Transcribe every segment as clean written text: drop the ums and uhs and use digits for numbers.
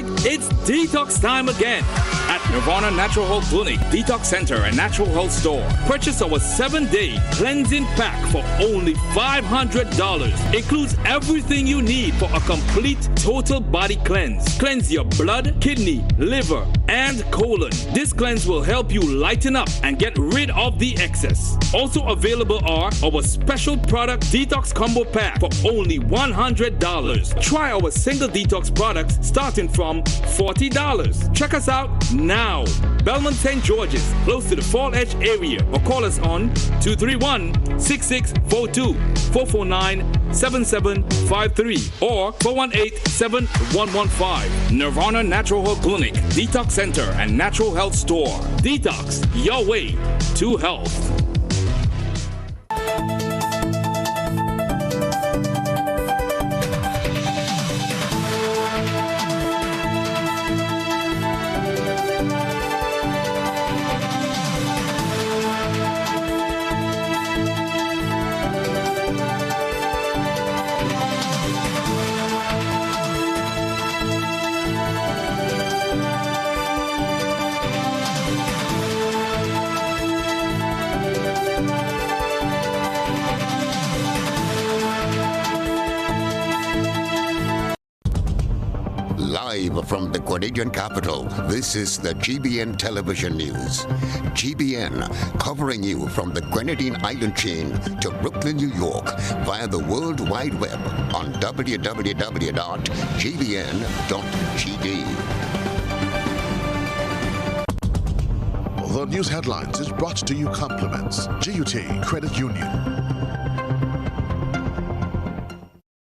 right, it's detox time again at Nirvana Natural Health Clinic, Detox Center, and Natural Health Store. Purchase our 7-day cleansing pack for only $500. Includes everything you need for a complete total body cleanse. Cleanse your blood, kidney, liver, and colon. This cleanse will help you lighten up and get rid of the excess. Also available are our special product detox combo pack for only $100. Try our single detox products starting from $40. Check us out now. Belmont St. George's, close to the Fall Edge area, or call us on 231-6642, 449-7753, or 418-7115. Nirvana Natural Health Clinic, Detox Center, and Natural Health Store. Detox, your way to health. Live from the Grenadian capital, this is the GBN television news. GBN, covering you from the Grenadine Island chain to Brooklyn, New York, via the World Wide Web on www.gbn.gd. The news headlines is brought to you compliments GUT Credit Union.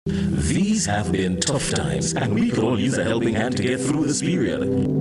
These have been tough times, and we could all use a helping hand to get through this period.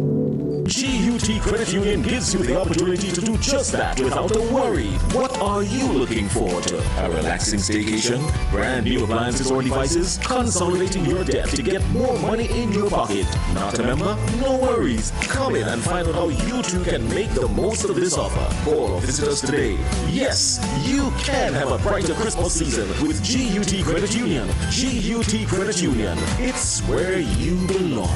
GUT Credit Union gives you the opportunity to do just that without a worry. What are you looking forward to? A relaxing staycation? Brand new appliances or devices? Consolidating your debt to get more money in your pocket? Not a member? No worries. Come in and find out how you too can make the most of this offer. Or visit us today. Yes, you can have a brighter Christmas season with GUT Credit Union. GUT Credit Union. It's where you belong.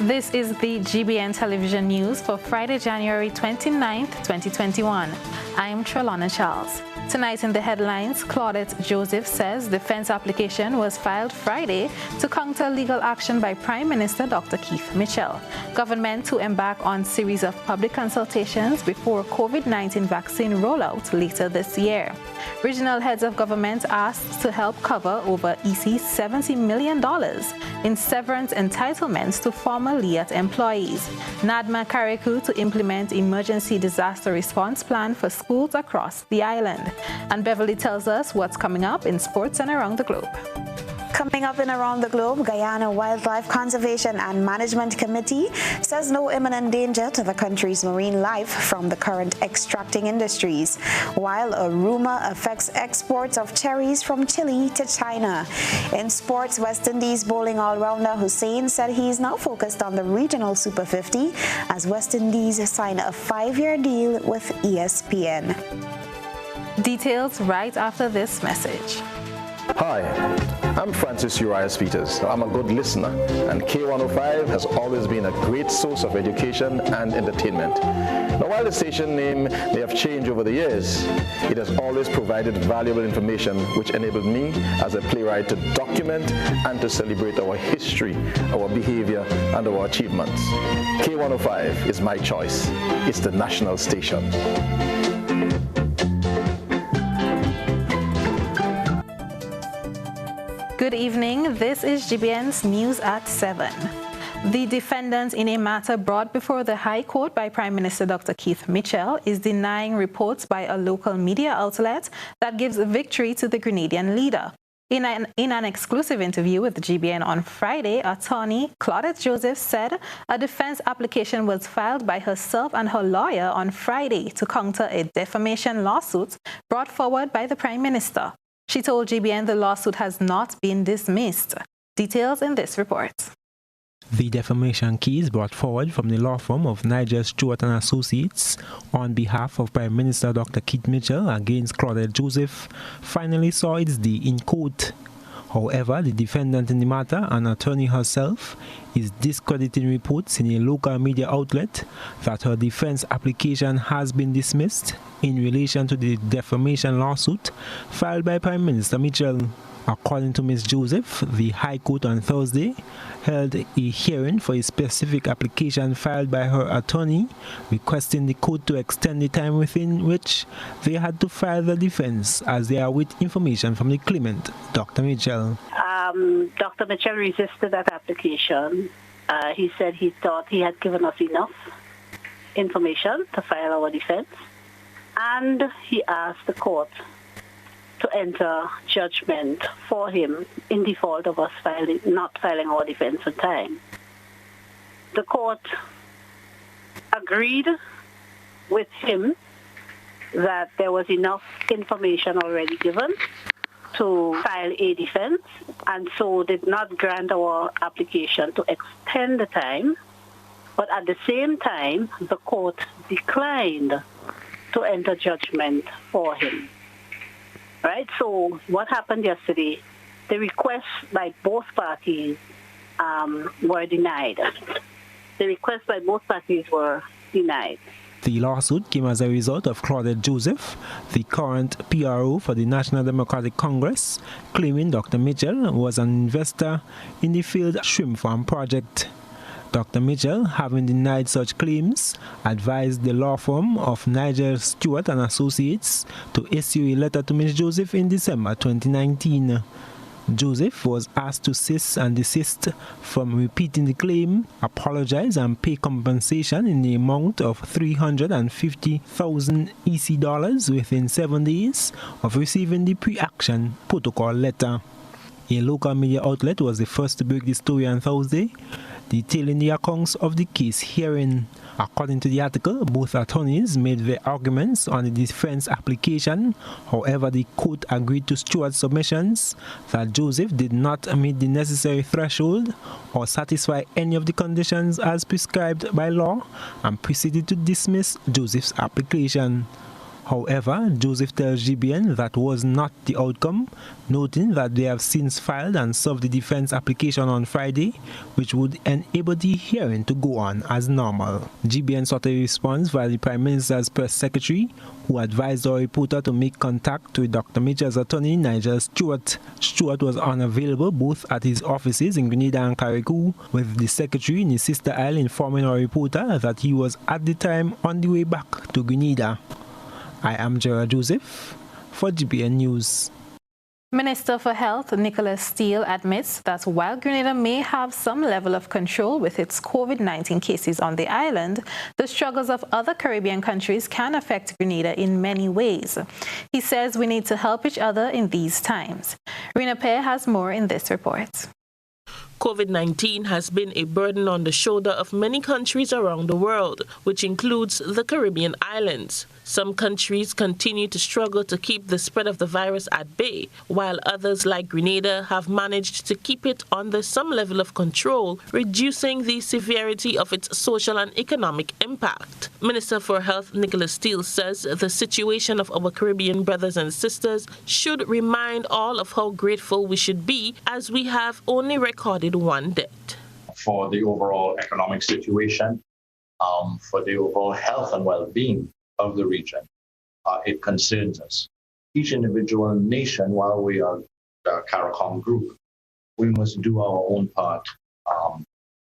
This is the GBN television news for Friday, January 29th, 2021. I'm Trellona Charles. Tonight in the headlines, Claudette Joseph says defense application was filed Friday to counter legal action by Prime Minister Dr. Keith Mitchell. Government to embark on series of public consultations before COVID-19 vaccine rollout later this year. Regional heads of government asked to help cover over $70 million in severance entitlements to former LIAT employees. NADMA Kariku to implement emergency disaster response plan for schools across the island. And Beverly tells us what's coming up in sports and around the globe. Coming up and around the globe, Guyana Wildlife Conservation and Management Committee says no imminent danger to the country's marine life from the current extracting industries, while a rumor affects exports of cherries from Chile to China. In sports, West Indies bowling all-rounder Hussein said he's now focused on the regional Super 50 as West Indies sign a 5-year deal with ESPN. Details right after this message. Hi, I'm Francis Urias Peters. I'm a good listener, and K105 has always been a great source of education and entertainment. Now, while the station name may have changed over the years, it has always provided valuable information which enabled me as a playwright to document and to celebrate our history, our behavior, and our achievements. K105 is my choice. It's the national station. Good evening. This is GBN's News at 7. The defendant in a matter brought before the High Court by Prime Minister Dr. Keith Mitchell is denying reports by a local media outlet that gives victory to the Grenadian leader. In an exclusive interview with the GBN on Friday, attorney Claudette Joseph said a defense application was filed by herself and her lawyer on Friday to counter a defamation lawsuit brought forward by the Prime Minister. She told GBN the lawsuit has not been dismissed. Details in this report. The defamation case brought forward from the law firm of Nigel Stewart and Associates on behalf of Prime Minister Dr. Keith Mitchell against Claudette Joseph finally saw its day in court. However, the defendant in the matter, an attorney herself, is discrediting reports in a local media outlet that her defense application has been dismissed in relation to the defamation lawsuit filed by Prime Minister Mitchell. According to Ms. Joseph, the High Court on Thursday held a hearing for a specific application filed by her attorney, requesting the court to extend the time within which they had to file the defense, as they await information from the claimant, Dr. Mitchell. Dr. Mitchell resisted that application. He said he thought he had given us enough information to file our defense, and he asked the court to enter judgment for him in default of us not filing our defense on time. The court agreed with him that there was enough information already given to file a defense, and so did not grant our application to extend the time. But at the same time, the court declined to enter judgment for him. Right? So what happened yesterday, the requests by both parties were denied. The requests by both parties were denied. The lawsuit came as a result of Claudette Joseph, the current PRO for the National Democratic Congress, claiming Dr. Mitchell was an investor in the failed shrimp farm project. Dr. Mitchell, having denied such claims, advised the law firm of Nigel Stewart and Associates to issue a letter to Ms. Joseph in December 2019. Joseph was asked to cease and desist from repeating the claim, apologize, and pay compensation in the amount of $350,000 EC dollars within 7 days of receiving the pre-action protocol letter. A local media outlet was the first to break the story on Thursday, detailing the accounts of the case hearing. According to the article, both attorneys made their arguments on the defense application. However, the court agreed to Stewart's submissions that Joseph did not meet the necessary threshold or satisfy any of the conditions as prescribed by law, and proceeded to dismiss Joseph's application. However, Joseph tells GBN that was not the outcome, noting that they have since filed and served the defense application on Friday, which would enable the hearing to go on as normal. GBN sought a response via the Prime Minister's press secretary, who advised our reporter to make contact with Dr. Mitchell's attorney, Nigel Stewart. Stewart was unavailable both at his offices in Grenada and Carriacou, with the secretary in his sister isle informing our reporter that he was at the time on the way back to Grenada. I am Gerard Joseph for GBN News. Minister for Health Nicholas Steele admits that while Grenada may have some level of control with its COVID-19 cases on the island, the struggles of other Caribbean countries can affect Grenada in many ways. He says we need to help each other in these times. Rena Pear has more in this report. COVID-19 has been a burden on the shoulder of many countries around the world, which includes the Caribbean islands. Some countries continue to struggle to keep the spread of the virus at bay, while others like Grenada have managed to keep it under some level of control, reducing the severity of its social and economic impact. Minister for Health Nicholas Steele says the situation of our Caribbean brothers and sisters should remind all of how grateful we should be, as we have only recorded one death. For the overall economic situation, for the overall health and well-being of the region, it concerns us. Each individual nation, while we are the CARICOM group, we must do our own part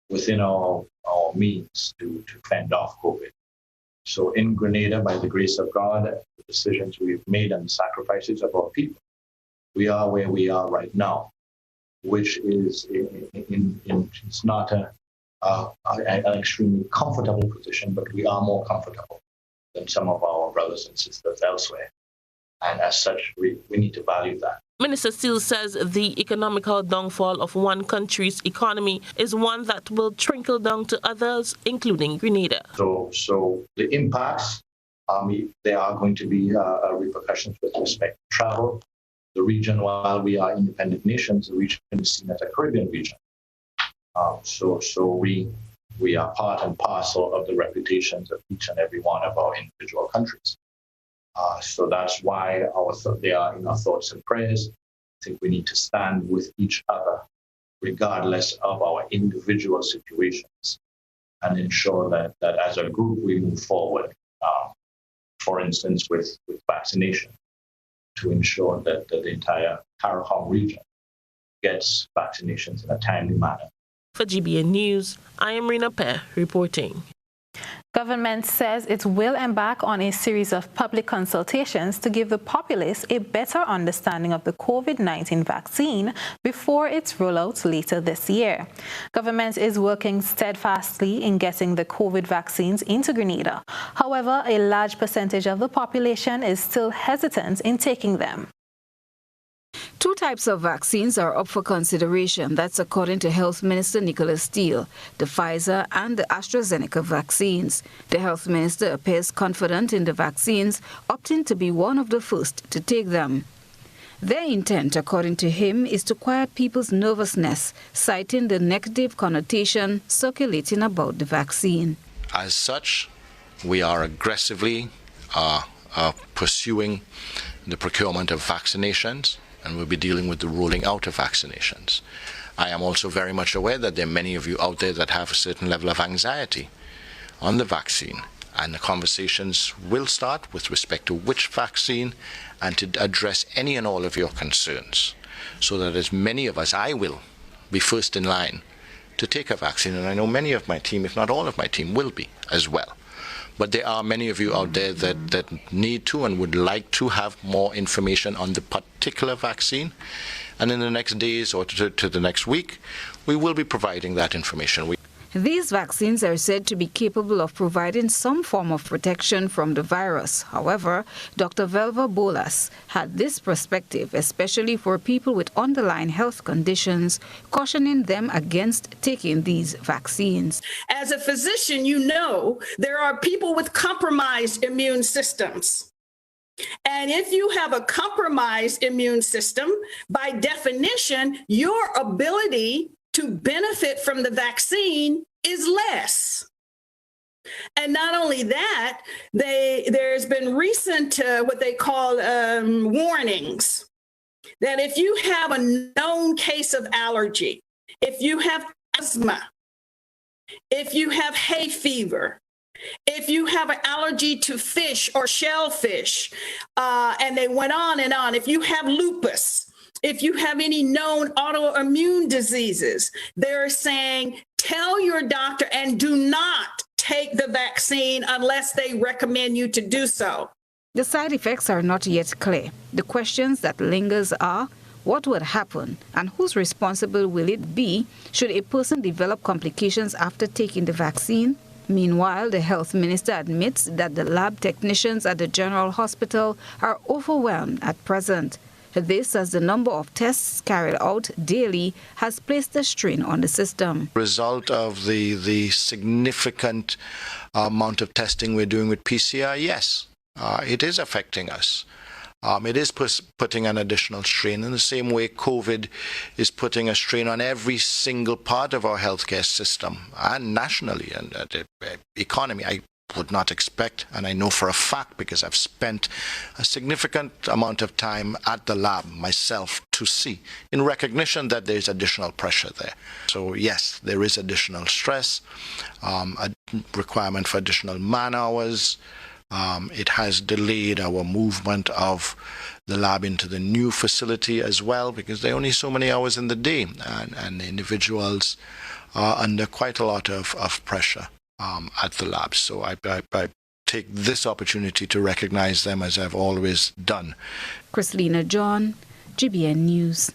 within our means to fend off COVID. So in Grenada, by the grace of God, the decisions we've made and the sacrifices of our people, we are where we are right now, which is it's not an extremely comfortable position, but we are more comfortable than some of our brothers and sisters elsewhere. And as such, we need to value that. Minister Steele says the economical downfall of one country's economy is one that will trickle down to others, including Grenada. So the impacts, there are going to be repercussions with respect to travel. The region, while we are independent nations, the region is seen as a Caribbean region. So we are part and parcel of the reputations of each and every one of our individual countries. So that's why they are in our thoughts and prayers. think we need to stand with each other, regardless of our individual situations, and ensure that as a group we move forward, for instance, with vaccination, to ensure that the entire CARICOM region gets vaccinations in a timely manner. For GBN News, I am Rina Peh reporting. Government says it will embark on a series of public consultations to give the populace a better understanding of the COVID-19 vaccine before its rollout later this year. Government is working steadfastly in getting the COVID vaccines into Grenada. However, a large percentage of the population is still hesitant in taking them. Two types of vaccines are up for consideration. That's according to Health Minister Nicholas Steele, the Pfizer and the AstraZeneca vaccines. The Health Minister appears confident in the vaccines, opting to be one of the first to take them. Their intent, according to him, is to quiet people's nervousness, citing the negative connotation circulating about the vaccine. As such, we are aggressively pursuing the procurement of vaccinations, and we'll be dealing with the rolling out of vaccinations. I am also very much aware that there are many of you out there that have a certain level of anxiety on the vaccine, and the conversations will start with respect to which vaccine and to address any and all of your concerns, so that as many of us, I will be first in line to take a vaccine, and I know many of my team, if not all of my team, will be as well. But there are many of you out there that need to and would like to have more information on the particular vaccine. And in the next days or to the next week, we will be providing that information. These vaccines are said to be capable of providing some form of protection from the virus. However, Dr. Velva Bolas had this perspective, especially for people with underlying health conditions, cautioning them against taking these vaccines. As a physician, you know there are people with compromised immune systems. And if you have a compromised immune system, by definition, your ability to benefit from the vaccine is less. And not only that, there's been recent what they call warnings that if you have a known case of allergy, if you have asthma, if you have hay fever, if you have an allergy to fish or shellfish, and they went on and on, if you have lupus, if you have any known autoimmune diseases, they're saying, tell your doctor and do not take the vaccine unless they recommend you to do so. The side effects are not yet clear. The questions that lingers are, what would happen and whose responsible will it be should a person develop complications after taking the vaccine? Meanwhile, the health minister admits that the lab technicians at the General Hospital are overwhelmed at present. This, as the number of tests carried out daily has placed a strain on the system. Result of the significant amount of testing we're doing with PCR, yes, it is affecting us. It is putting an additional strain in the same way COVID is putting a strain on every single part of our healthcare system and nationally and the economy. I would not expect, and I know for a fact because I've spent a significant amount of time at the lab myself to see in recognition that there's additional pressure there. So yes, there is additional stress, a requirement for additional man hours. It has delayed our movement of the lab into the new facility as well, because there are only so many hours in the day, and the individuals are under quite a lot of pressure at the lab. So I take this opportunity to recognize them, as I've always done. Chrislina John, GBN News.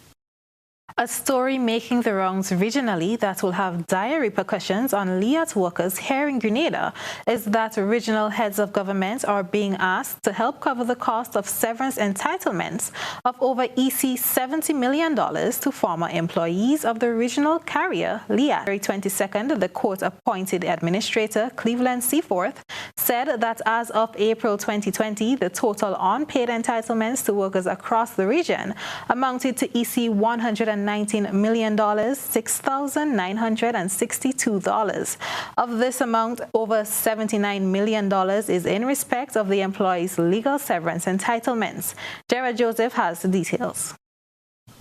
A story making the rounds regionally that will have dire repercussions on LIAT workers here in Grenada is that regional heads of government are being asked to help cover the cost of severance entitlements of over $70 million to former employees of the regional carrier LIAT. On January 22nd, the court-appointed administrator Cleveland Seaforth said that as of April 2020, the total unpaid entitlements to workers across the region amounted to $119 million, $6,962. Of this amount, over $79 million is in respect of the employees' legal severance entitlements. Jared Joseph has the details.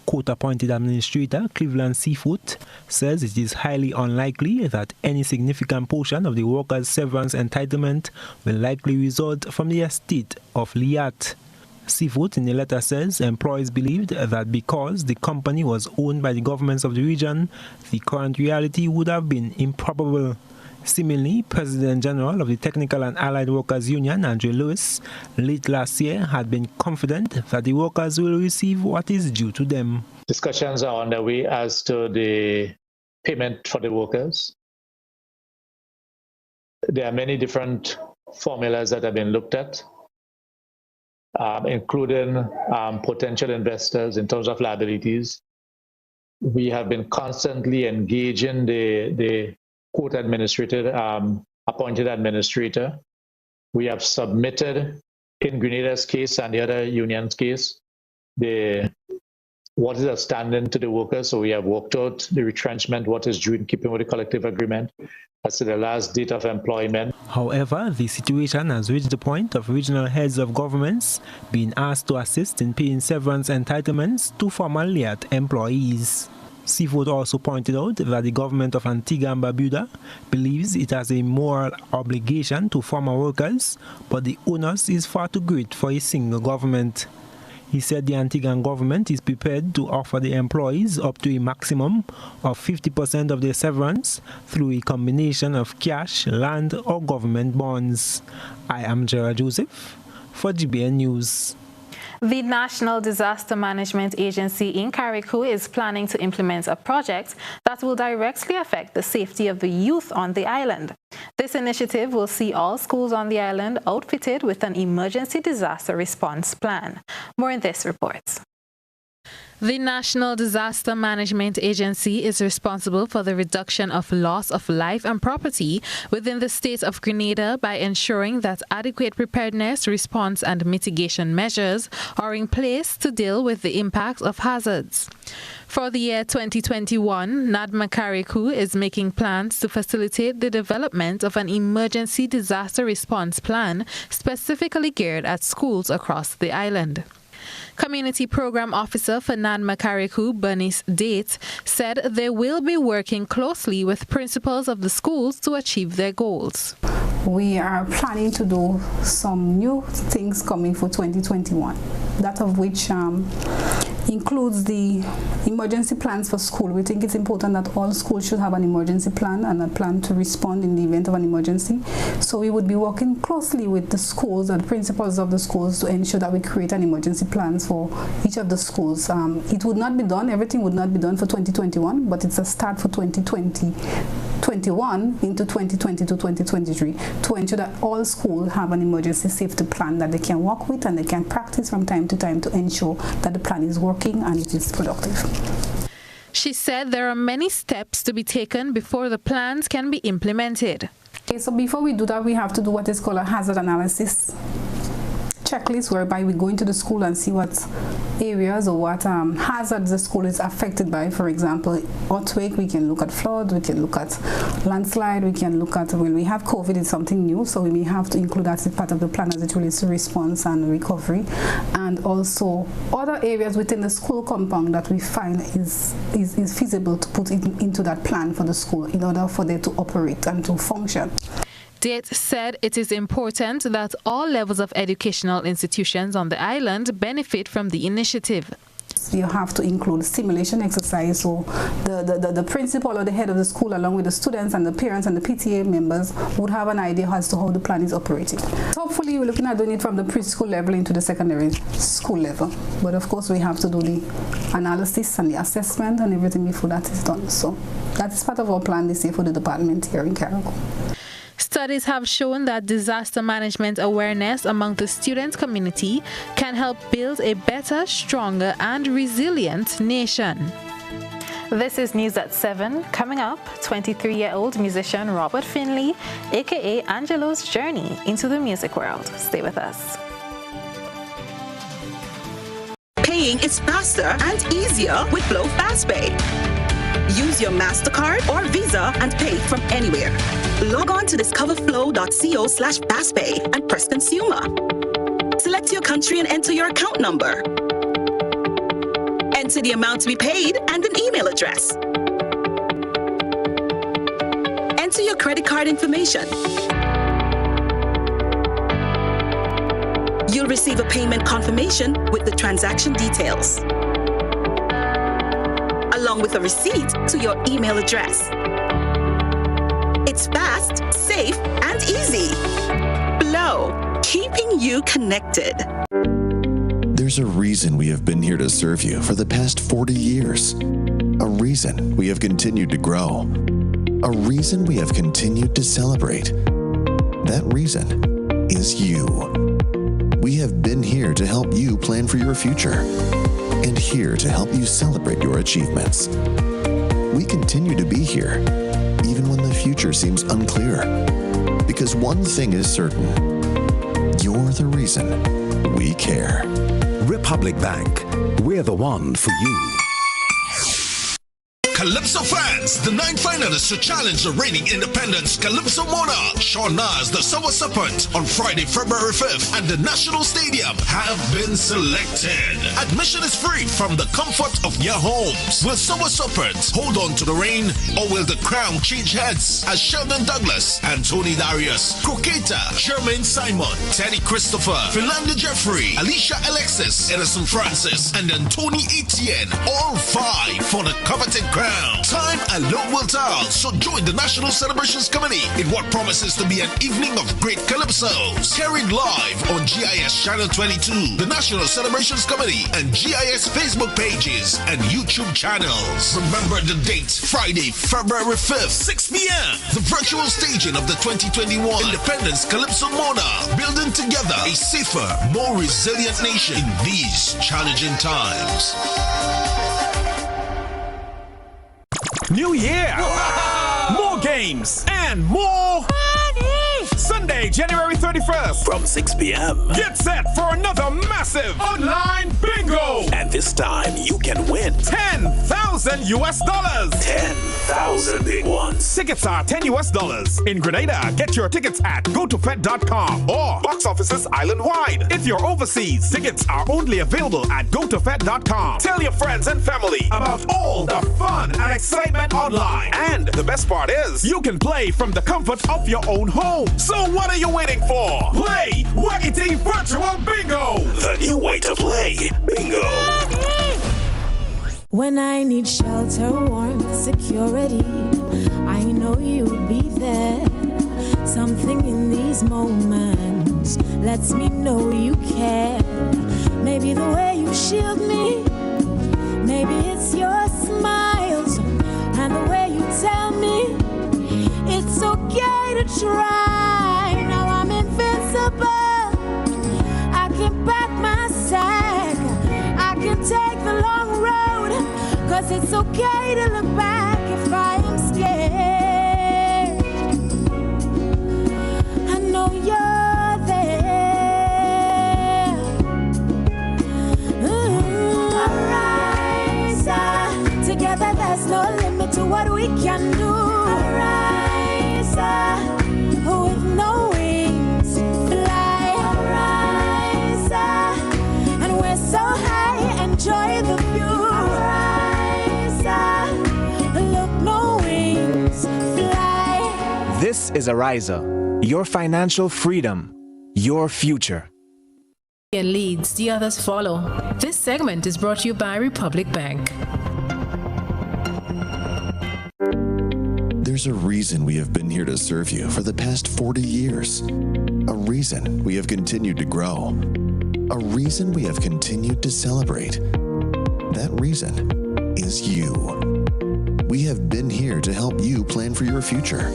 court-appointed administrator, Cleveland Seafood, says it is highly unlikely that any significant portion of the workers' severance entitlement will likely result from the estate of Liat. Seafood in the letter says employees believed that because the company was owned by the governments of the region, the current reality would have been improbable. Similarly, President General of the Technical and Allied Workers Union, Andrew Lewis, late last year had been confident that the workers will receive what is due to them. Discussions are underway as to the payment for the workers. There are many different formulas that have been looked at, including potential investors in terms of liabilities. We have been constantly engaging the court administrator, appointed administrator. We have submitted in Grenada's case and the other union's case what is outstanding to the workers. So we have worked out the retrenchment, what is due in keeping with the collective agreement as to the last date of employment. However, the situation has reached the point of regional heads of governments being asked to assist in paying severance entitlements to former Liat employees. Seafood also pointed out that the government of Antigua and Barbuda believes it has a moral obligation to former workers, but the onus is far too great for a single government. He said the Antiguan government is prepared to offer the employees up to a maximum of 50% of their severance through a combination of cash, land, or government bonds. I am Gerard Joseph for GBN News. The National Disaster Management Agency in Carriacou is planning to implement a project that will directly affect the safety of the youth on the island. This initiative will see all schools on the island outfitted with an emergency disaster response plan. More in this report. The National Disaster Management Agency is responsible for the reduction of loss of life and property within the state of Grenada by ensuring that adequate preparedness, response and mitigation measures are in place to deal with the impact of hazards. For the year 2021, NADMA Carriacou is making plans to facilitate the development of an emergency disaster response plan specifically geared at schools across the island. Community Program Officer for NADMA Carriacou, Bernice Date, said they will be working closely with principals of the schools to achieve their goals. We are planning to do some new things coming for 2021, that of which includes the emergency plans for school. We think it's important that all schools should have an emergency plan and a plan to respond in the event of an emergency. So we would be working closely with the schools and principals of the schools to ensure that we create an emergency plans for each of the schools. It would not be done, everything would not be done for 2021, but it's a start for 2021 into 2020 to 2023 to ensure that all schools have an emergency safety plan that they can work with and they can practice from time to time to ensure that the plan is working and it is productive. She said there are many steps to be taken before the plans can be implemented. Okay, so before we do that, we have to do what is called a hazard analysis checklist, whereby we go into the school and see what areas or what hazards the school is affected by. For example, earthquake, we can look at flood, we can look at landslide, we can look at when we have COVID, it's something new, so we may have to include that as part of the plan as it relates to response and recovery. And also other areas within the school compound that we find is feasible to put into that plan for the school in order for them to operate and to function. Date said it is important that all levels of educational institutions on the island benefit from the initiative. You have to include simulation exercise, so the principal or the head of the school along with the students and the parents and the PTA members would have an idea as to how the plan is operating. Hopefully we're looking at doing it from the preschool level into the secondary school level, but of course we have to do the analysis and the assessment and everything before that is done. So that's part of our plan this year for the department here in Carriacou. Studies have shown that disaster management awareness among the student community can help build a better, stronger, and resilient nation. This is News at 7. Coming up, 23-year-old musician Robert Finley, aka Angelo's journey into the music world. Stay with us. Paying is faster and easier with Glow FastPay. Use your MasterCard or Visa and pay from anywhere. Log on to discoverflow.co/fastpay and press Consumer. Select your country and enter your account number. Enter the amount to be paid and an email address. Enter your credit card information. You'll receive a payment confirmation with the transaction details, along with a receipt to your email address. It's fast, safe, and easy. Flow, keeping you connected. There's a reason we have been here to serve you for the past 40 years. A reason we have continued to grow. A reason we have continued to celebrate. That reason is you. We have been here to help you plan for your future and here to help you celebrate your achievements. We continue to be here even when the future seems unclear, because one thing is certain: you're the reason we care. Republic Bank, we're the one for you. Calypso fans, the 9 finalists to challenge the reigning independence Calypso monarch Sean Nas, the Sour Serpent, on Friday, February 5th at the National Stadium have been selected. Admission is free from the comfort of your homes. Will Sour Serpent hold on to the reign, or will the crown change heads as Sheldon Douglas, Anthony Darius, Croqueta, Jermaine Simon, Teddy Christopher, Philanda Jeffrey, Alicia Alexis, Edison Francis, and Anthony Etienne all vie for the coveted crown? Time alone will tell, so join the National Celebrations Committee in what promises to be an evening of great calypsos. Carried live on GIS Channel 22, the National Celebrations Committee, and GIS Facebook pages and YouTube channels. Remember the date, Friday, February 5th, 6 p.m. The virtual staging of the 2021 Independence Calypso Monarch, building together a safer, more resilient nation in these challenging times. New year! More games and more money! Sunday, January 31st from 6 p.m. Get set for another massive online bingo! And this time you can win $10,000 US. 10,000 big ones. Tickets are $10 US. In Grenada, get your tickets at gotofed.com or box offices island-wide. If you're overseas, tickets are only available at gotofed.com. Tell your friends and family about all the fun and excitement online. And the best part is, you can play from the comfort of your own home. So what are you waiting for? Play Wackity Virtual Bingo! The new way to play bingo. When I need shelter, warmth, security, I know you'd be there. Something in these moments lets me know you care. Maybe the way you shield me, maybe it's your smiles and the way you tell me it's okay to try. Now I'm invincible. I can pack my sack. I can take the long road, 'cause it's okay to look back if I am scared. I know you're there. Arise, together there's no limit to what we can do. Arise, with no wings, fly. Arise, and we're so high, enjoy the view. Arise, look, no wings, fly. This is Ariza, your financial freedom, your future. Leads, the others follow. This segment is brought to you by Republic Bank. There's a reason we have been here to serve you for the past 40 years. A reason we have continued to grow. A reason we have continued to celebrate. That reason is you. We have been here to help you plan for your future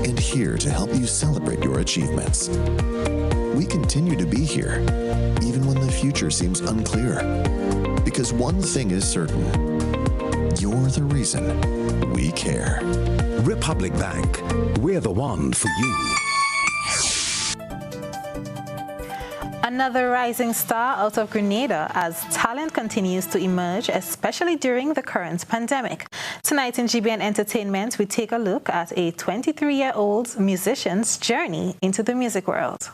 and here to help you celebrate your achievements. We continue to be here even when the future seems unclear, because one thing is certain: you're the reason we care. Republic Bank, we're the one for you. Another rising star out of Grenada as talent continues to emerge, especially during the current pandemic. Tonight in GBN Entertainment, we take a look at a 23-year-old musician's journey into the music world.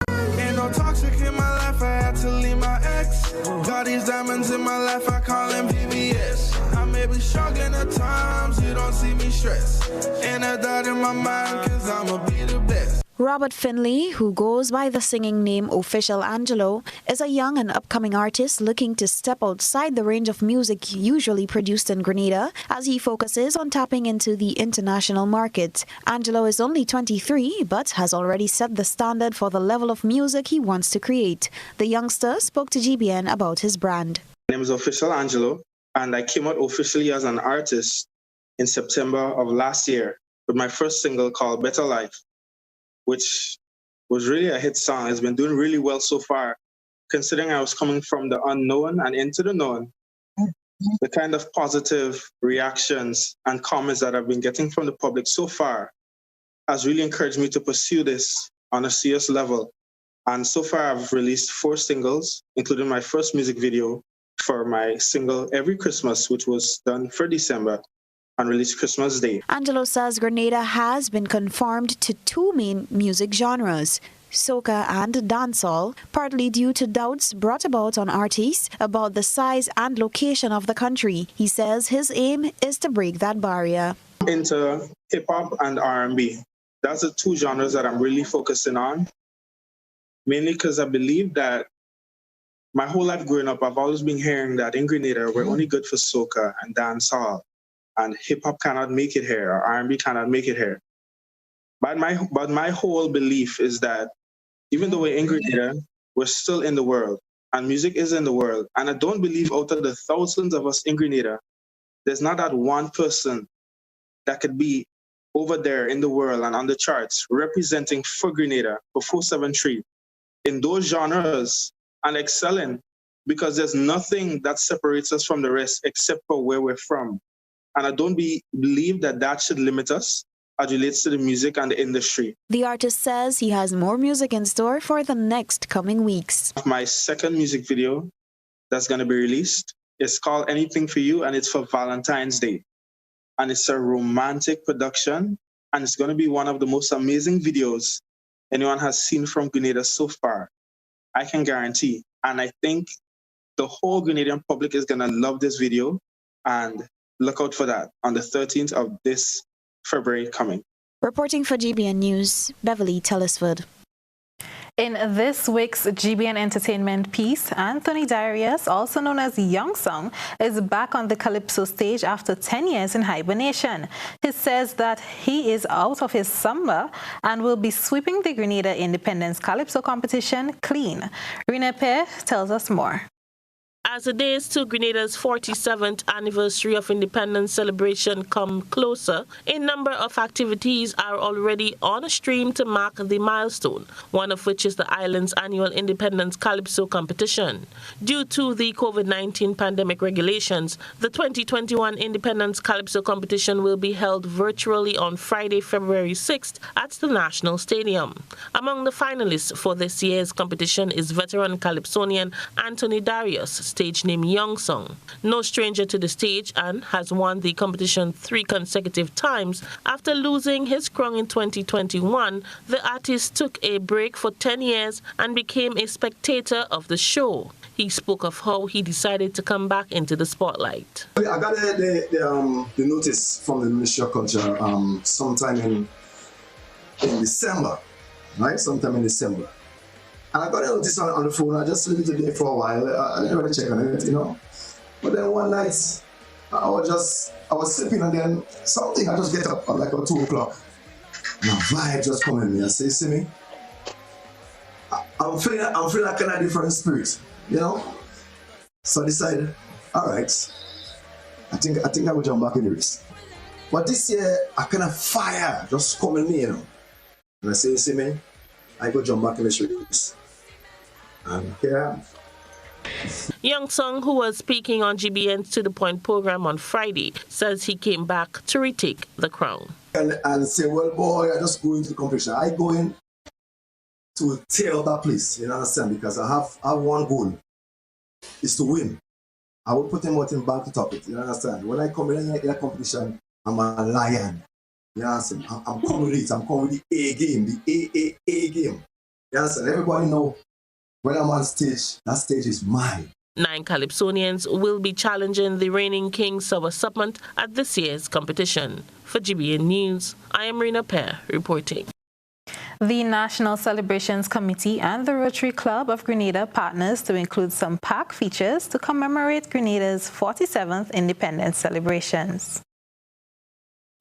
Ain't no toxic in my life, I had to leave my ex. Got these diamonds in my life, I call them VVS. I may be struggling at times, you don't see me stress. Ain't a doubt in my mind, cause I'ma be the best. Robert Finley, who goes by the singing name Official Angelo, is a young and upcoming artist looking to step outside the range of music usually produced in Grenada as he focuses on tapping into the international market. Angelo is only 23 but has already set the standard for the level of music he wants to create. The youngster spoke to GBN about his brand. My name is Official Angelo, and I came out officially as an artist in September of last year with my first single called Better Life, which was really a hit song. It's been doing really well so far, considering I was coming from the unknown and into the known. The kind of positive reactions and comments that I've been getting from the public so far has really encouraged me to pursue this on a serious level. And so far, I've released 4 singles, including my first music video for my single Every Christmas, which was done for December and released Christmas Day. Angelo says Grenada has been conformed to 2 main music genres, soca and dancehall, partly due to doubts brought about on artists about the size and location of the country. He says his aim is to break that barrier. Into hip-hop and R&B. That's the 2 genres that I'm really focusing on, mainly because I believe that my whole life growing up, I've always been hearing that in Grenada, we're only good for soca and dancehall, and hip-hop cannot make it here, or R&B cannot make it here. But my whole belief is that even though we're in Grenada, we're still in the world, and music is in the world. And I don't believe out of the thousands of us in Grenada, there's not that one person that could be over there in the world and on the charts representing for Grenada for 473 in those genres and excelling, because there's nothing that separates us from the rest except for where we're from. And I don't believe that that should limit us as relates to the music and the industry. The artist says he has more music in store for the next coming weeks. My second music video that's going to be released is called Anything for You, and it's for Valentine's Day. And it's a romantic production, and it's going to be one of the most amazing videos anyone has seen from Grenada so far. I can guarantee. And I think the whole Grenadian public is going to love this video, and look out for that on the 13th of this February coming. Reporting for GBN News, Beverly, Telesford. In this week's GBN Entertainment piece, Anthony Darius, also known as Young Song, is back on the Calypso stage after 10 years in hibernation. He says that he is out of his slumber and will be sweeping the Grenada Independence Calypso competition clean. Rene Pe tells us more. As the days to Grenada's 47th anniversary of independence celebration come closer, a number of activities are already on a stream to mark the milestone, one of which is the island's annual Independence Calypso competition. Due to the COVID-19 pandemic regulations, the 2021 Independence Calypso competition will be held virtually on Friday, February 6th at the National Stadium. Among the finalists for this year's competition is veteran calypsonian Anthony Darius, stage name Young Song. No stranger to the stage, and has won the competition 3 consecutive times. After losing his crown in 2021, the artist took a break for 10 years and became a spectator of the show. He spoke of how he decided to come back into the spotlight. I got the notice from the Ministry of Culture sometime in December, right? Sometime in December. And I got a notice on the phone. I just leave it there for a while. I didn't really check on it, you know. But then one night, I was sleeping, and then something, I just get up at like 2 o'clock. And a vibe just come in me. I say, see me? I'm feeling like kind of different spirit, you know. So I decided, all right, I think I will jump back in the race. But this year, I kind of fire just come in me, you know. And I say, see me? I go jump back in the race. And here I am. Young Song, who was speaking on GBN's To The Point program on Friday, says he came back to retake the crown. And say, well, boy, I just go into the competition. I go in to tear up that place, you understand? Because I have one goal, is to win. I will put him out in back to top it, you understand? When I come in a competition, I'm a lion. You understand? I'm coming with it. I'm coming with the A game, the AAA game. You understand? Everybody know when I'm on stage, that stage is mine. 9 Calypsonians will be challenging the reigning King Sour Supplement at this year's competition. For GBN News, I am Rena Pear reporting. The National Celebrations Committee and the Rotary Club of Grenada partners to include some park features to commemorate Grenada's 47th independence celebrations.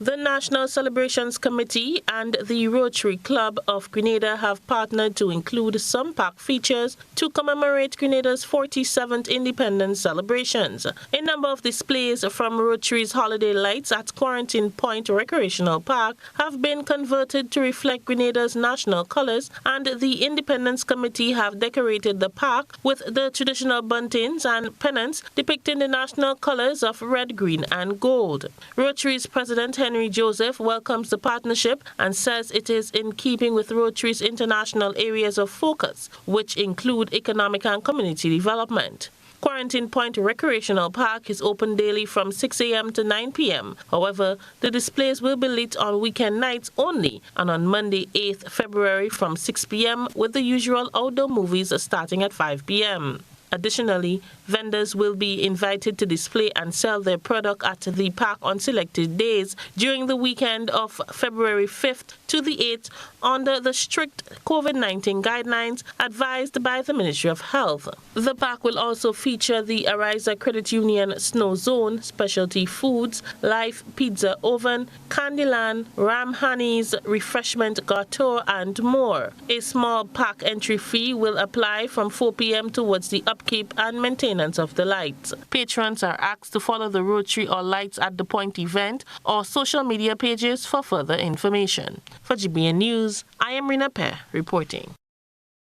The National Celebrations Committee and the Rotary Club of Grenada have partnered to include some park features to commemorate Grenada's 47th independence celebrations. A number of displays from Rotary's holiday lights at Quarantine Point Recreational Park have been converted to reflect Grenada's national colors, and the Independence Committee have decorated the park with the traditional buntings and pennants depicting the national colors of red, green, and gold. Rotary's President Henry Joseph welcomes the partnership and says it is in keeping with Rotary's international areas of focus, which include economic and community development. Quarantine Point Recreational Park is open daily from 6 a.m. to 9 p.m. However, the displays will be lit on weekend nights only and on Monday, 8th February from 6 p.m. with the usual outdoor movies starting at 5 p.m. Additionally, vendors will be invited to display and sell their product at the park on selected days during the weekend of February 5th to the 8th under the strict COVID-19 guidelines advised by the Ministry of Health. The park will also feature the Ariza Credit Union Snow Zone, specialty foods, live pizza oven, Candyland, Ram Honey's refreshment gateau, and more. A small park entry fee will apply from 4 p.m. towards the upkeep and maintenance of the lights. Patrons are asked to follow the Rotary or Lights at the Point event or social media pages for further information. For GBN News, I am Rena Pear reporting.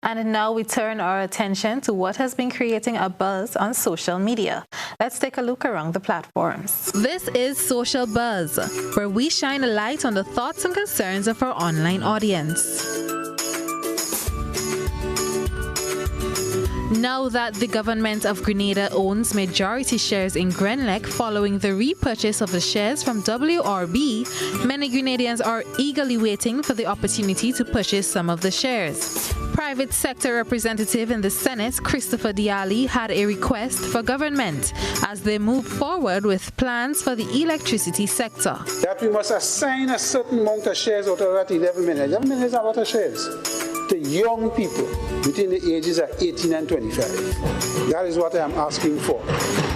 And now we turn our attention to what has been creating a buzz on social media. Let's take a look around the platforms. This is Social Buzz, where we shine a light on the thoughts and concerns of our online audience. Now that the government of Grenada owns majority shares in Grenlec following the repurchase of the shares from WRB, many Grenadians are eagerly waiting for the opportunity to purchase some of the shares. Private sector representative in the Senate, Christopher Diali, had a request for government as they move forward with plans for the electricity sector. That we must assign a certain amount of shares out of that 11 million. 11 million is a lot of shares to young people between the ages of 18 and 25. That is what I am asking for.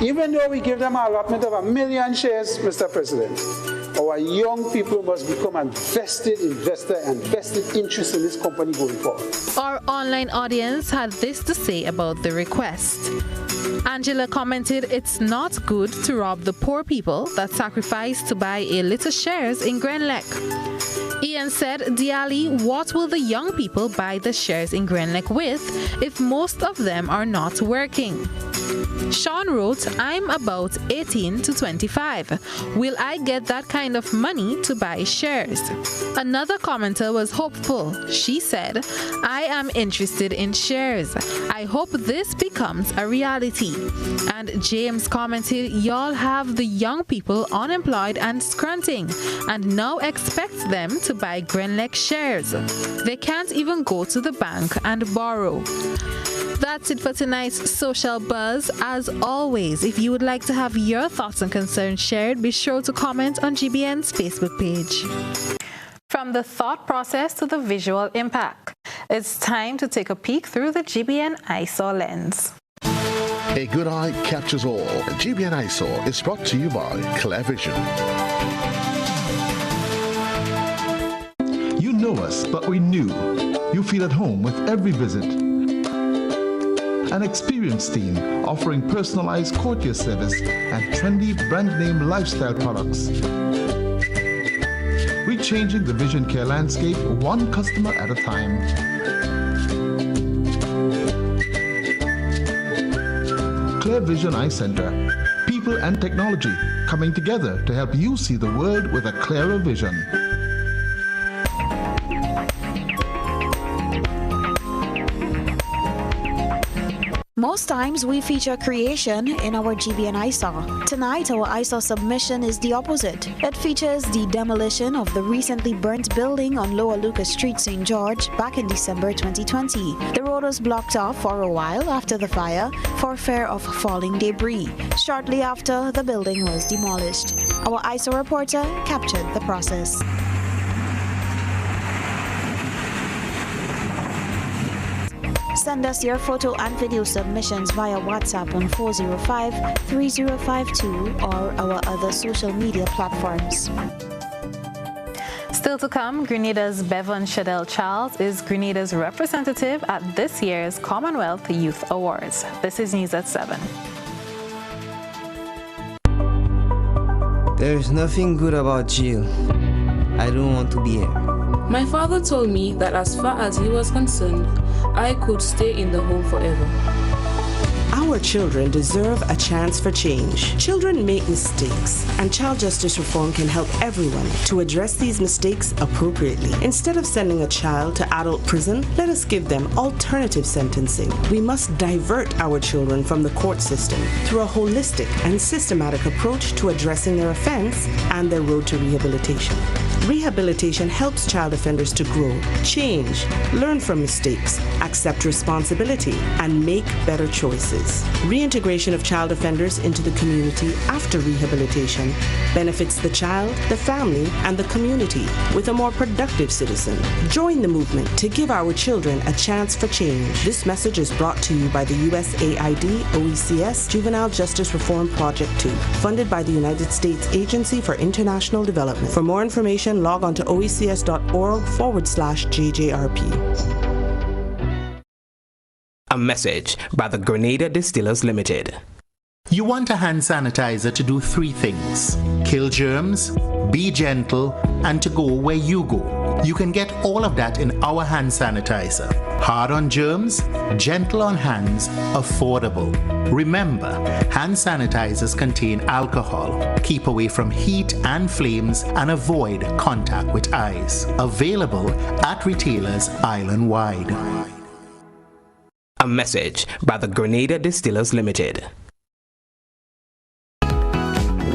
Even though we give them an allotment of 1 million shares, Mr. President, our young people must become a vested investor and vested interest in this company going forward. Our online audience had this to say about the request. Angela commented, "It's not good to rob the poor people that sacrifice to buy a little shares in Grenlec." Ian said, "Diali, what will the young people buy the shares in Grenlec with if most of them are not working?" Sean wrote, "I'm about 18 to 25. Will I get that kind of money to buy shares?" Another commenter was hopeful. She said, "I am interested in shares. I hope this becomes a reality." And James commented, "Y'all have the young people unemployed and scrunting and now expect them to buy Grenlec shares. They can't even go to the bank and borrow." That's it for tonight's Social Buzz. As always, if you would like to have your thoughts and concerns shared, be sure to comment on GBN's Facebook page. From the thought process to the visual impact, it's time to take a peek through the GBN eyesore lens. A good eye captures all. GBN eyesore is brought to you by Clear Vision. You know us, but we knew. You feel at home with every visit. An experienced team offering personalized courtier service and trendy brand name lifestyle products. We're changing the vision care landscape one customer at a time. Clear Vision Eye Center. People and technology coming together to help you see the world with a clearer vision. Most times we feature creation in our GBN ISAW. Tonight, our ISAW submission is the opposite. It features the demolition of the recently burnt building on Lower Lucas Street, St. George, back in December 2020. The road was blocked off for a while after the fire for fear of falling debris. Shortly after, the building was demolished. Our ISAW reporter captured the process. Send us your photo and video submissions via WhatsApp on 405-3052 or our other social media platforms. Still to come, Grenada's Bevan Shadell Charles is Grenada's representative at this year's Commonwealth Youth Awards. This is News at 7. There is nothing good about jail. I don't want to be here. My father told me that as far as he was concerned, I could stay in the home forever. Our children deserve a chance for change. Children make mistakes, and child justice reform can help everyone to address these mistakes appropriately. Instead of sending a child to adult prison, let us give them alternative sentencing. We must divert our children from the court system through a holistic and systematic approach to addressing their offense and their road to rehabilitation. Rehabilitation helps child offenders to grow, change, learn from mistakes, accept responsibility, and make better choices. Reintegration of child offenders into the community after rehabilitation benefits the child, the family, and the community with a more productive citizen. Join the movement to give our children a chance for change. This message is brought to you by the USAID OECS Juvenile Justice Reform Project 2, funded by the United States Agency for International Development. For more information, log on to oecs.org/JJRP. A message by the Grenada Distillers Limited. You want a hand sanitizer to do 3 things: kill germs, be gentle, and to go where you go. You can get all of that in our hand sanitizer. Hard on germs, gentle on hands, affordable. Remember, hand sanitizers contain alcohol. Keep away from heat and flames and avoid contact with eyes. Available at retailers island-wide. A message by the Grenada Distillers Limited.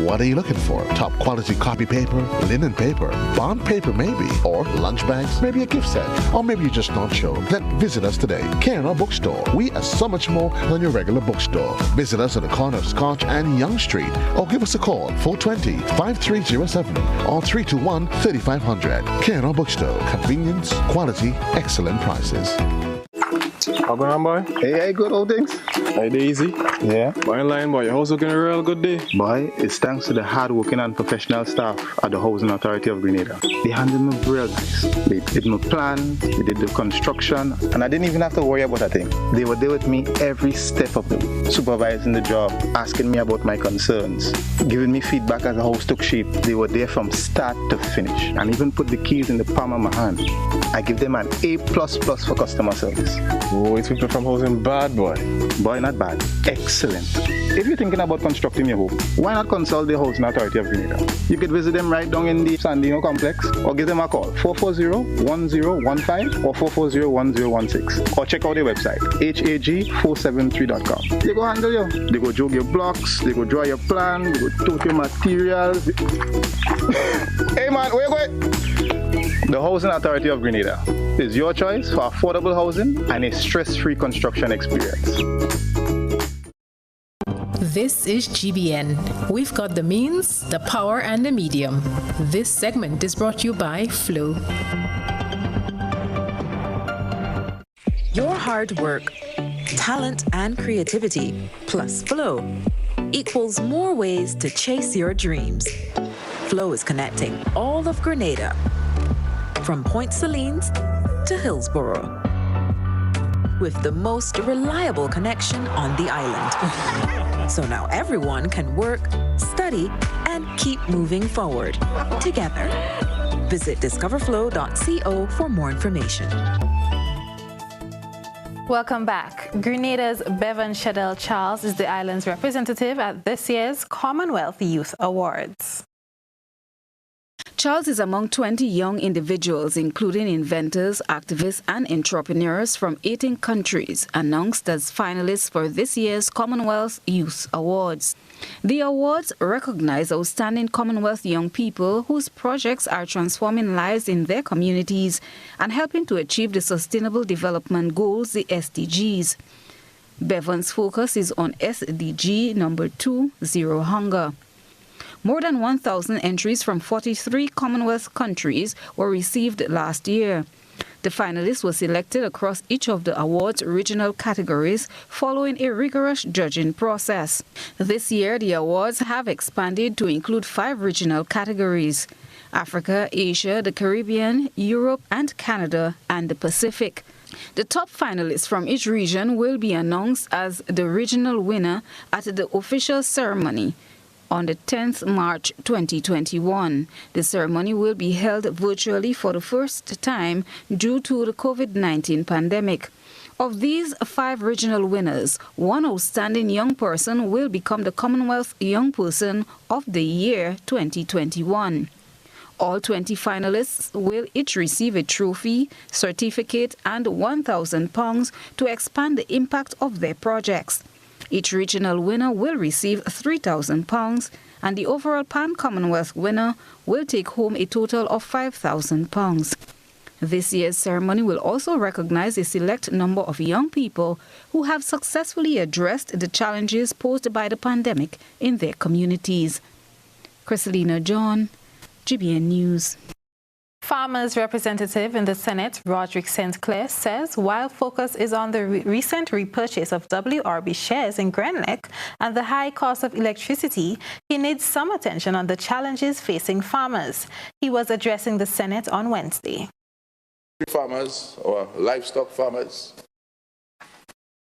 What are you looking for? Top quality copy paper, linen paper, bond paper maybe, or lunch bags, maybe a gift set, or maybe you're just not sure. Then visit us today. K&R Bookstore. We are so much more than your regular bookstore. Visit us at the corner of Scotch and Young Street, or give us a call 420-5307 or 321-3500. K&R Bookstore. Convenience, quality, excellent prices. How going on, boy? Hey, good old things. Hey, Daisy. Yeah. Boy, in line, boy. Your house looking a real good day. Boy, it's thanks to the hard-working and professional staff at the Housing Authority of Grenada. They handled me real nice. They did my plan, they did the construction, and I didn't even have to worry about a thing. They were there with me every step of the way, supervising the job, asking me about my concerns, giving me feedback as the house took shape. They were there from start to finish, and even put the keys in the palm of my hand. I give them an A++ for customer service. Oh, it's people from housing bad, boy. Boy, not bad. Excellent. If you're thinking about constructing your home, why not consult the Housing Authority of Grenada? You could visit them right down in the Sandino complex, or give them a call, 440-1015 or 440-1016, or check out their website, hag473.com. They go handle you. They go jog your blocks, they go draw your plan, they go tote your materials. Hey man, where you going? The Housing Authority of Grenada is your choice for affordable housing and a stress-free construction experience. This is GBN. We've got the means, the power, and the medium. This segment is brought to you by Flow. Your hard work, talent, and creativity, plus Flow, equals more ways to chase your dreams. Flow is connecting all of Grenada, from Point Salines to Hillsborough, with the most reliable connection on the island. So now everyone can work, study, and keep moving forward together. Visit discoverflow.co for more information. Welcome back. Grenada's Bevan Shadell Charles is the island's representative at this year's Commonwealth Youth Awards. Charles is among 20 young individuals, including inventors, activists, and entrepreneurs from 18 countries, announced as finalists for this year's Commonwealth Youth Awards. The awards recognize outstanding Commonwealth young people whose projects are transforming lives in their communities and helping to achieve the Sustainable Development Goals, the SDGs. Bevan's focus is on SDG number 2, Zero Hunger. More than 1,000 entries from 43 Commonwealth countries were received last year. The finalists were selected across each of the awards' regional categories following a rigorous judging process. This year, the awards have expanded to include 5 regional categories: Africa, Asia, the Caribbean, Europe, and Canada, and the Pacific. The top finalists from each region will be announced as the regional winner at the official ceremony on the 10th March 2021. The ceremony will be held virtually for the first time due to the COVID-19 pandemic. Of these 5 regional winners, 1 outstanding young person will become the Commonwealth Young Person of the Year 2021. All 20 finalists will each receive a trophy, certificate, and £1,000 to expand the impact of their projects. Each regional winner will receive £3,000, and the overall Pan-Commonwealth winner will take home a total of £5,000. This year's ceremony will also recognize a select number of young people who have successfully addressed the challenges posed by the pandemic in their communities. Christelina John, GBN News. Farmers' representative in the Senate, Roderick St. Clair, says while focus is on the recent repurchase of WRB shares in Grenlec and the high cost of electricity, he needs some attention on the challenges facing farmers. He was addressing the Senate on Wednesday. Farmers or livestock farmers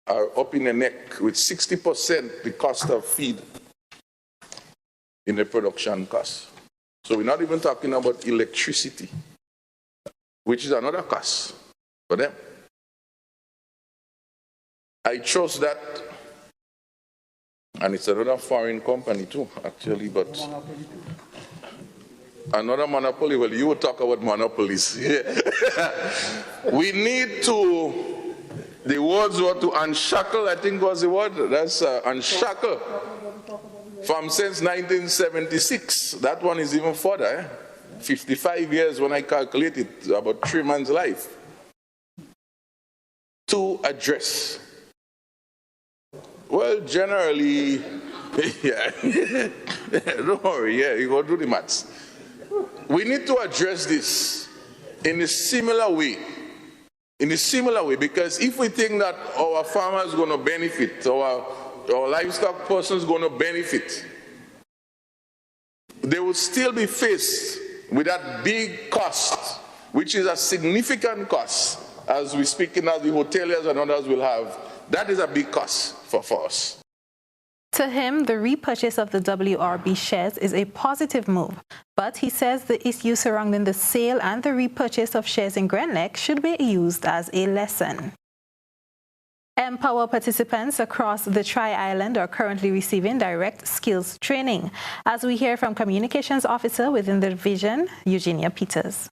are up in the neck with 60% the cost of feed in the production cost. So we're not even talking about electricity, which is another cost for them. I chose that, and it's another foreign company too, actually, but another monopoly. Well, you will talk about monopolies. We need to, the words were to unshackle, I think was the word, that's unshackle. From since 1976, that one is even further, 55 years when I calculate it, about 3 months' life, to address. Well, generally, yeah, don't worry, yeah, you go do the maths. We need to address this in a similar way, because if we think that our farmers are going to benefit, our livestock person is going to benefit, they will still be faced with that big cost, which is a significant cost, as we speak in as the hoteliers and others will have. That is a big cost for us. To him, the repurchase of the WRB shares is a positive move, but he says the issues surrounding the sale and the repurchase of shares in Grenlec should be used as a lesson. Empower participants across the Tri-Island are currently receiving direct skills training, as we hear from Communications Officer within the division, Eugenia Peters.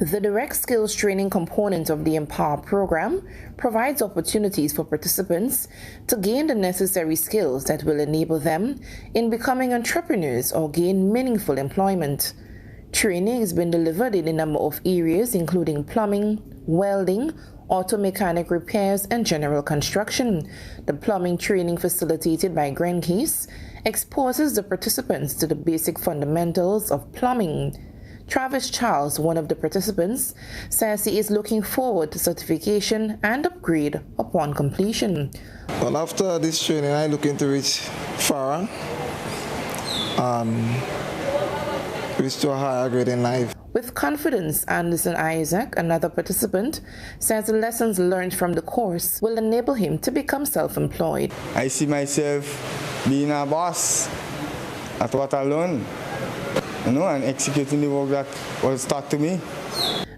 The direct skills training component of the Empower program provides opportunities for participants to gain the necessary skills that will enable them in becoming entrepreneurs or gain meaningful employment. Training has been delivered in a number of areas, including plumbing, welding, auto mechanic repairs, and general construction. The plumbing training facilitated by Grencase exposes the participants to the basic fundamentals of plumbing. Travis Charles, one of the participants, says he is looking forward to certification and upgrade upon completion. Well, after this training, I look into reach far and reach to a higher grade in life. With confidence, Anderson Isaac, another participant, says the lessons learned from the course will enable him to become self-employed. I see myself being a boss at what I learned, and executing the work that was taught to me.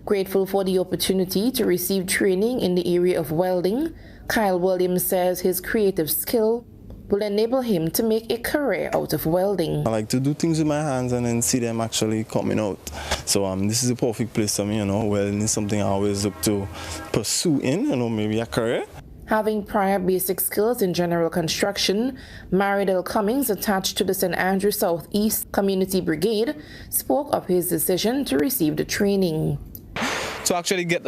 Grateful for the opportunity to receive training in the area of welding, Kyle Williams says his creative skill will enable him to make a career out of welding. I like to do things with my hands and then see them actually coming out. So this is a perfect place for me, welding is something I always look to pursue in, maybe a career. Having prior basic skills in general construction, Maridel Cummings, attached to the St. Andrew Southeast Community Brigade, spoke of his decision to receive the training. To actually get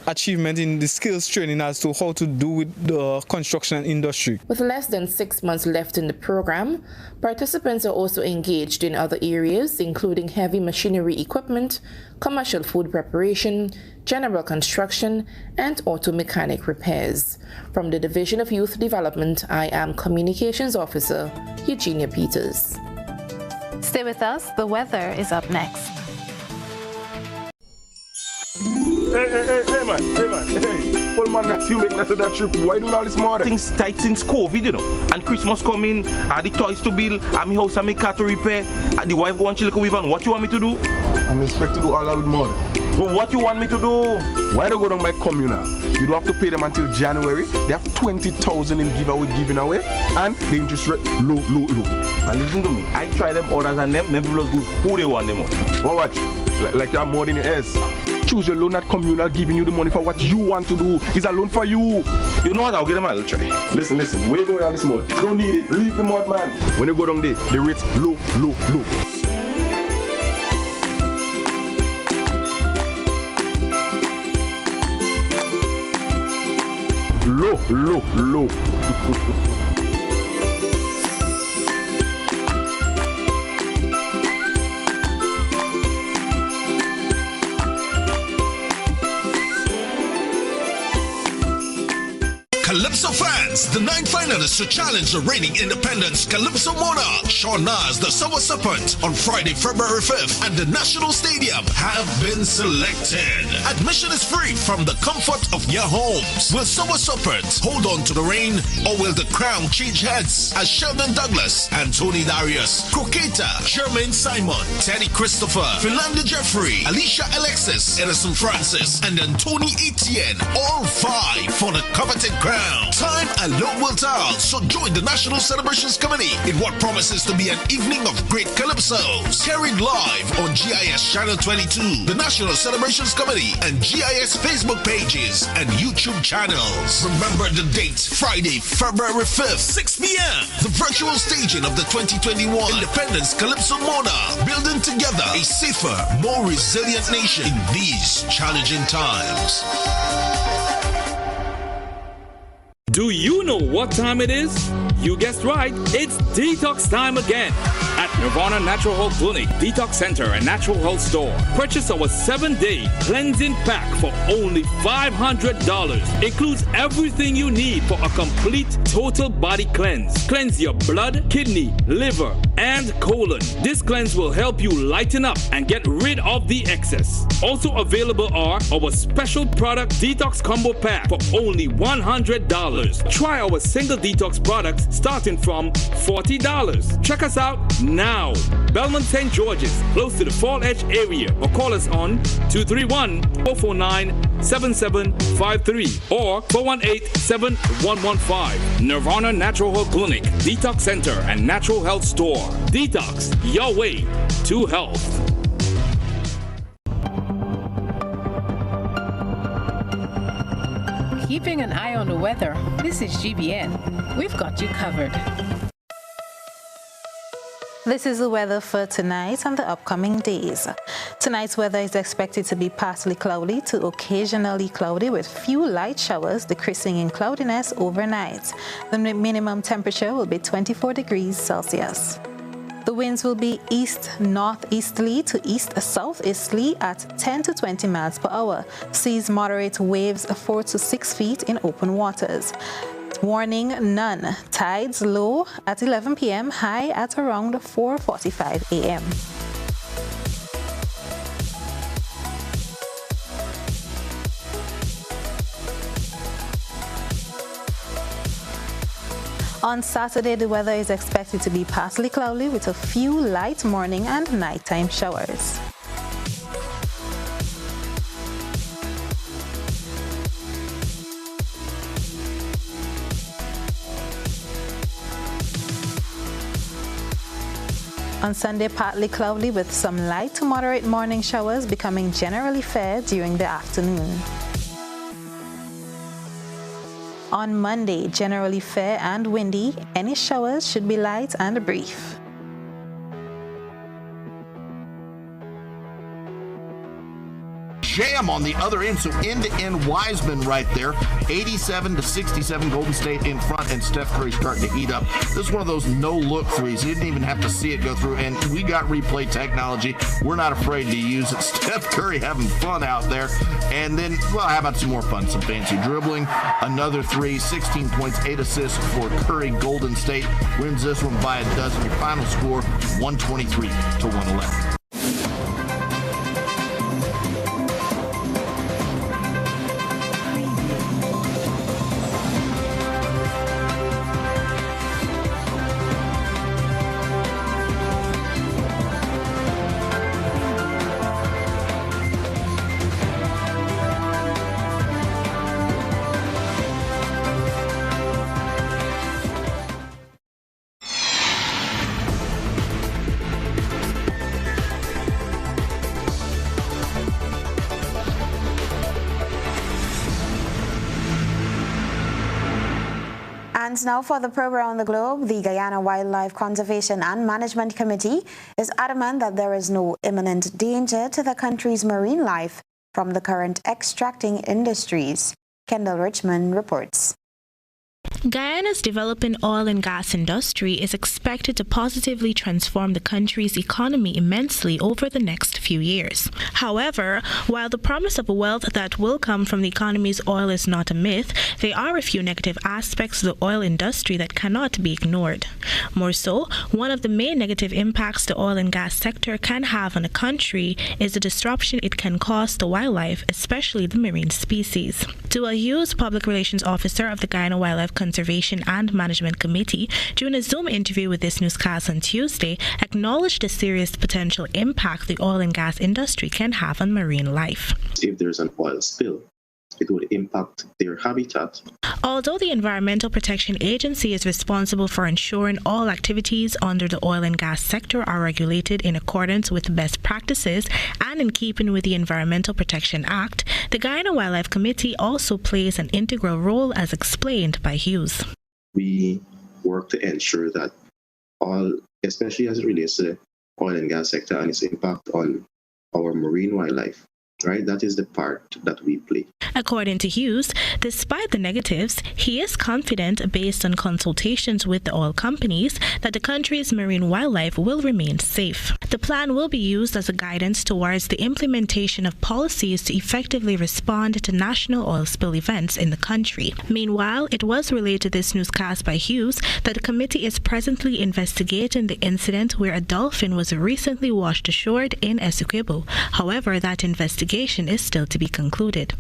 achievement in the skills training as to how to do with the construction industry. With less than 6 months left in the program, participants are also engaged in other areas, including heavy machinery equipment, commercial food preparation, general construction, and auto mechanic repairs. From the Division of Youth Development, I am Communications Officer Eugenia Peters. Stay with us. The weather is up next. Hey man. Well man, that's you making us that trip. Why doing all this more? Things tight since COVID, And Christmas coming, the toys to build, my house and my car to repair, the wife wants to look with and what you want me to do? I'm expected to do all that with more. But what you want me to do? Why don't go down my communal? You don't have to pay them until January. They have 20,000 in giving away, and the interest rate low. And listen to me, I try them orders and them never look good. Who they want them on? Well, watch, like you have more than your ears. Choose your loan at communal, giving you the money for what you want to do. It's a loan for you. You know what? I'll get them a little try. Listen. Where you going on this mode? Don't need it. Leave the mud, man. When you go down there, the rate's low. Low. Calypso fans, the 9 finalists to challenge the reigning independents Calypso monarch Sean Nas, the Summer Serpent, on Friday, February 5th at the National Stadium have been selected. Admission is free from the comfort of your homes. Will Summer Serpent hold on to the reign, or will the crown change heads as Sheldon Douglas, Anthony Darius, Croqueta, Jermaine Simon, Teddy Christopher, Philanda Jeffrey, Alicia Alexis, Edison Francis, and Anthony Etienne all vie for the coveted crown? Time alone will tell, so join the National Celebrations Committee in what promises to be an evening of great calypsos. Carried live on GIS Channel 22, the National Celebrations Committee, and GIS Facebook pages and YouTube channels. Remember the date, Friday, February 5th, 6 p.m. The virtual staging of the 2021 Independence Calypso Monarch, building together a safer, more resilient nation in these challenging times. Do you know what time it is? You guessed right, it's detox time again at Nirvana Natural Health Clinic, Detox Center, and Natural Health Store. Purchase our 7-day cleansing pack for only $500. Includes everything you need for a complete total body cleanse. Cleanse your blood, kidney, liver, and colon. This cleanse will help you lighten up and get rid of the excess. Also available are our special product detox combo pack for only $100. Try our single detox products starting from $40. Check us out now. Belmont St. George's, close to the Fall Edge area, or call us on 231-449-7753 or 418-7115. Nirvana Natural Health Clinic, Detox Center, and Natural Health Store. Detox, your way to health. Keeping an eye on the weather, this is GBN. We've got you covered. This is the weather for tonight and the upcoming days. Tonight's weather is expected to be partly cloudy to occasionally cloudy with few light showers decreasing in cloudiness overnight. The minimum temperature will be 24 degrees Celsius. The winds will be east-northeasterly to east-southeasterly at 10 to 20 miles per hour. Seas moderate, waves 4 to 6 feet in open waters. Warning, none. Tides low at 11 p.m., high at around 4:45 a.m. On Saturday, the weather is expected to be partly cloudy with a few light morning and nighttime showers. On Sunday, partly cloudy with some light to moderate morning showers becoming generally fair during the afternoon. On Monday, generally fair and windy. Any showers should be light and brief. Jam on the other end, so end-to-end Wiseman right there. 87 to 67, Golden State in front, and Steph Curry starting to heat up. This is one of those no-look threes. He didn't even have to see it go through, and we got replay technology. We're not afraid to use it. Steph Curry having fun out there. And then, well, how about some more fun? Some fancy dribbling. Another three, 16 points, 8 assists for Curry. Golden State wins this one by a dozen. Your final score, 123 to 111. And now for the program on the globe, the Guyana Wildlife Conservation and Management Committee is adamant that there is no imminent danger to the country's marine life from the current extracting industries. Kendall Richmond reports. Guyana's developing oil and gas industry is expected to positively transform the country's economy immensely over the next few years. However, while the promise of wealth that will come from the economy's oil is not a myth, there are a few negative aspects of the oil industry that cannot be ignored. More so, one of the main negative impacts the oil and gas sector can have on a country is the disruption it can cause to wildlife, especially the marine species. Dua Hughes, Public Relations Officer of the Guyana Wildlife Conservation and Management Committee, during a Zoom interview with this newscast on Tuesday, acknowledged the serious potential impact the oil and gas industry can have on marine life. If there's an oil spill, it would impact their habitat. Although the Environmental Protection Agency is responsible for ensuring all activities under the oil and gas sector are regulated in accordance with best practices and in keeping with the Environmental Protection Act, the Guyana Wildlife Committee also plays an integral role as explained by Hughes. We work to ensure that all, especially as it relates to the oil and gas sector and its impact on our marine wildlife, right? That is the part that we play. According to Hughes, despite the negatives, he is confident, based on consultations with the oil companies, that the country's marine wildlife will remain safe. The plan will be used as a guidance towards the implementation of policies to effectively respond to national oil spill events in the country. Meanwhile, it was relayed to this newscast by Hughes that the committee is presently investigating the incident where a dolphin was recently washed ashore in Essequibo. However, that investigation is still to be concluded.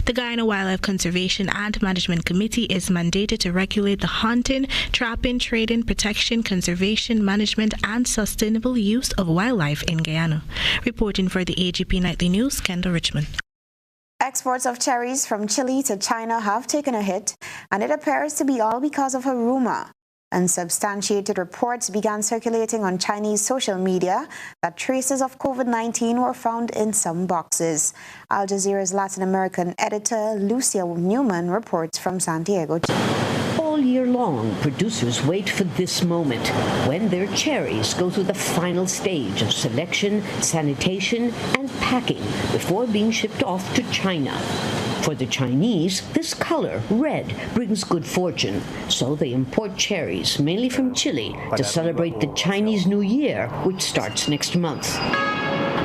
The Guyana Wildlife Conservation and Management Committee is mandated to regulate the hunting, trapping, trading, protection, conservation, management, and sustainable use of wildlife in Guyana. Reporting for the AGP Nightly News, Kendall Richmond. Exports of cherries from Chile to China have taken a hit, and it appears to be all because of a rumor. Unsubstantiated reports began circulating on Chinese social media that traces of COVID-19 were found in some boxes. Al Jazeera's Latin American editor Lucia Newman reports from Santiago, Chile. All year long, producers wait for this moment when their cherries go through the final stage of selection, sanitation, and packing before being shipped off to China. For the Chinese, this color, red, brings good fortune, so they import cherries, mainly from Chile, to celebrate the Chinese New Year, which starts next month.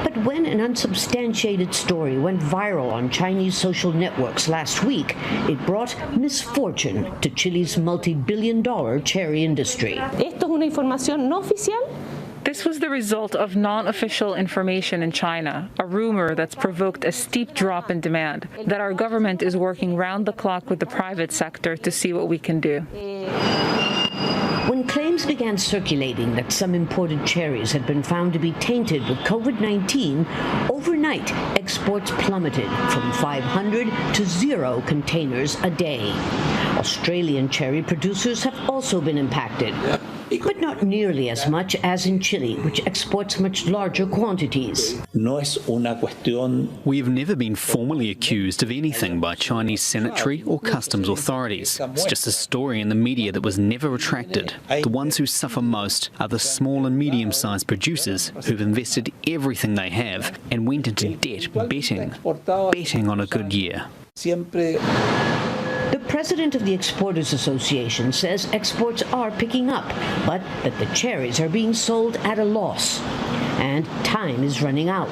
But when an unsubstantiated story went viral on Chinese social networks last week, it brought misfortune to Chile's multi-billion-dollar cherry industry. Esto es una información no oficial. This was the result of non-official information in China, a rumor that's provoked a steep drop in demand, that our government is working round the clock with the private sector to see what we can do. When claims claims began circulating that some imported cherries had been found to be tainted with COVID-19, overnight exports plummeted from 500 to 0 containers a day. Australian cherry producers have also been impacted, but not nearly as much as in Chile, which exports much larger quantities. We've never been formally accused of anything by Chinese sanitary or customs authorities. It's just a story in the media that was never retracted. The ones who suffer most are the small and medium-sized producers who've invested everything they have and went into debt betting on a good year. The president of the Exporters Association says exports are picking up, but that the cherries are being sold at a loss. And time is running out.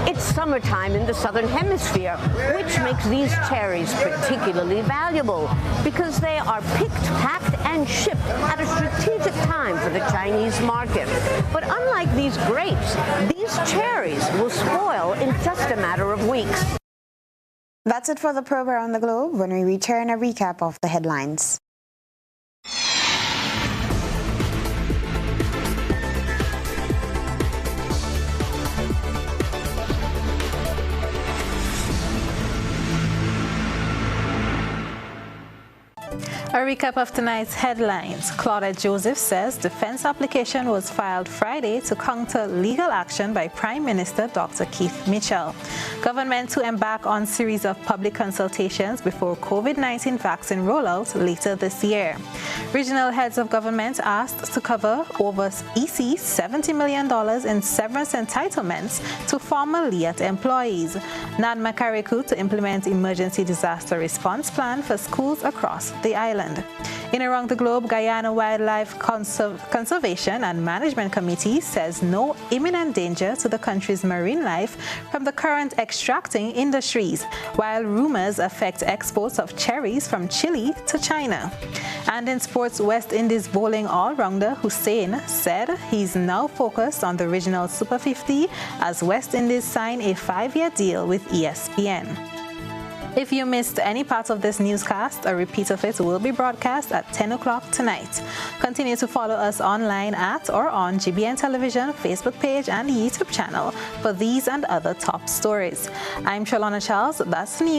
It's summertime in the southern hemisphere, which makes these cherries particularly valuable because they are picked, packed, and shipped at a strategic time for the Chinese market. But unlike these grapes, these cherries will spoil in just a matter of weeks. That's it for the program on the globe. When we return, a recap of the headlines. A recap of tonight's headlines. Claudette Joseph says defense application was filed Friday to counter legal action by Prime Minister Dr. Keith Mitchell. Government to embark on series of public consultations before COVID-19 vaccine rollout later this year. Regional heads of government asked to cover over EC $70 million in severance entitlements to former LIAT employees. NADMA Carriacou to implement emergency disaster response plan for schools across the island. In Around the Globe, Guyana Wildlife Conservation and Management Committee says no imminent danger to the country's marine life from the current extracting industries, while rumors affect exports of cherries from Chile to China. And in sports, West Indies bowling all-rounder Hussein said he's now focused on the regional Super 50 as West Indies sign a 5-year deal with ESPN. If you missed any part of this newscast, a repeat of it will be broadcast at 10 o'clock tonight. Continue to follow us online at or on GBN Television, Facebook page and YouTube channel for these and other top stories. I'm Trellona Charles. That's news.